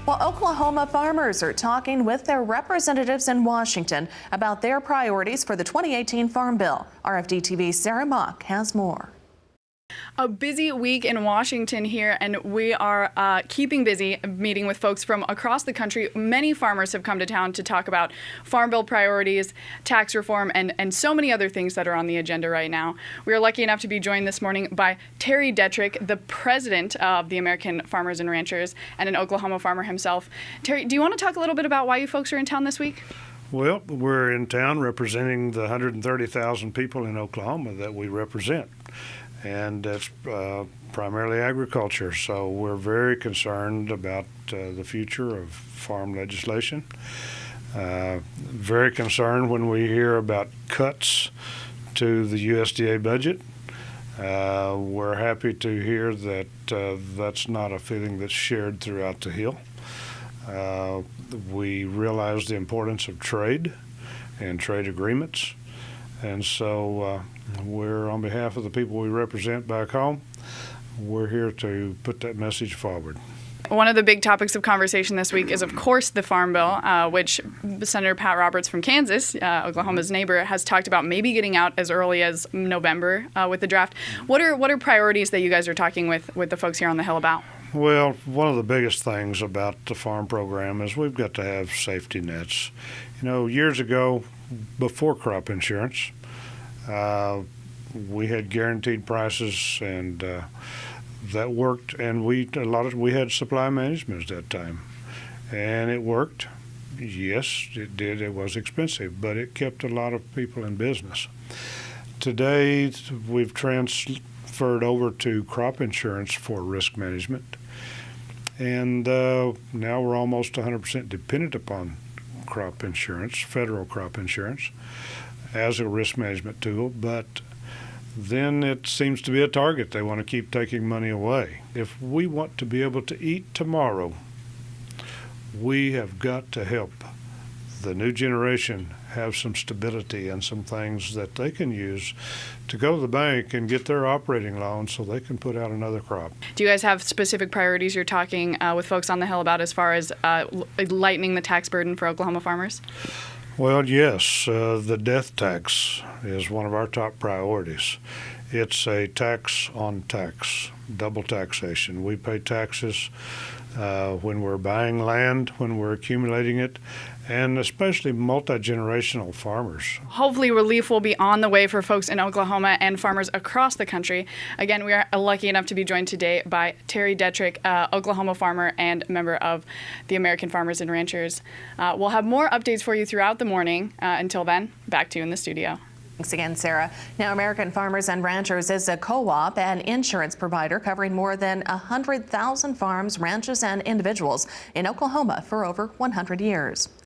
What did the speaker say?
Well, Oklahoma farmers are talking with their representatives in Washington about their priorities for the 2018 Farm Bill. RFD-TV's Sarah Mock has more. A busy week in Washington here, and we are keeping busy meeting with folks from across the country. Many farmers have come to town to talk about Farm Bill priorities, tax reform, and so many other things that are on the agenda right now. We are lucky enough to be joined this morning by Terry Detrick, the president of the American Farmers and Ranchers and an Oklahoma farmer himself. Terry, do you want to talk a little bit about why you folks are in town this week? Well, we're in town representing the 130,000 people in Oklahoma that we represent. And that's primarily agriculture. So we're very concerned about the future of farm legislation. Very concerned when we hear about cuts to the USDA budget. We're happy to hear that that's not a feeling that's shared throughout the Hill. We realize the importance of trade and trade agreements. And so we're, on behalf of the people we represent back home, we're here to put that message forward. One of the big topics of conversation this week is, of course, the Farm Bill, which Senator Pat Roberts from Kansas, Oklahoma's neighbor, has talked about maybe getting out as early as November with the draft. What are priorities that you guys are talking with the folks here on the Hill about? Well, one of the biggest things about the farm program is we've got to have safety nets. You know, years ago, before crop insurance, we had guaranteed prices, and that worked. And we had supply management at that time, and it worked. Yes, it did. It was expensive, but it kept a lot of people in business. Today, we've transferred over to crop insurance for risk management, and now we're almost 100% dependent upon crop insurance, federal crop insurance, as a risk management tool. But then it seems to be a target. They want to keep taking money away. If we want to be able to eat tomorrow, we have got to help the new generation have some stability and some things that they can use to go to the bank and get their operating loan so they can put out another crop. Do you guys have specific priorities you're talking with folks on the Hill about as far as lightening the tax burden for Oklahoma farmers? Well, yes. The death tax is one of our top priorities. It's a tax on tax, double taxation. We pay taxes when we're buying land, when we're accumulating it, and especially multi-generational farmers. Hopefully relief will be on the way for folks in Oklahoma and farmers across the country. Again, we are lucky enough to be joined today by Terry Detrick, Oklahoma farmer and member of the American Farmers and Ranchers. We'll have more updates for you throughout the morning. Until then, back to you in the studio. Thanks again, Sarah. Now, American Farmers and Ranchers is a co-op and insurance provider covering more than 100,000 farms, ranches, and individuals in Oklahoma for over 100 years.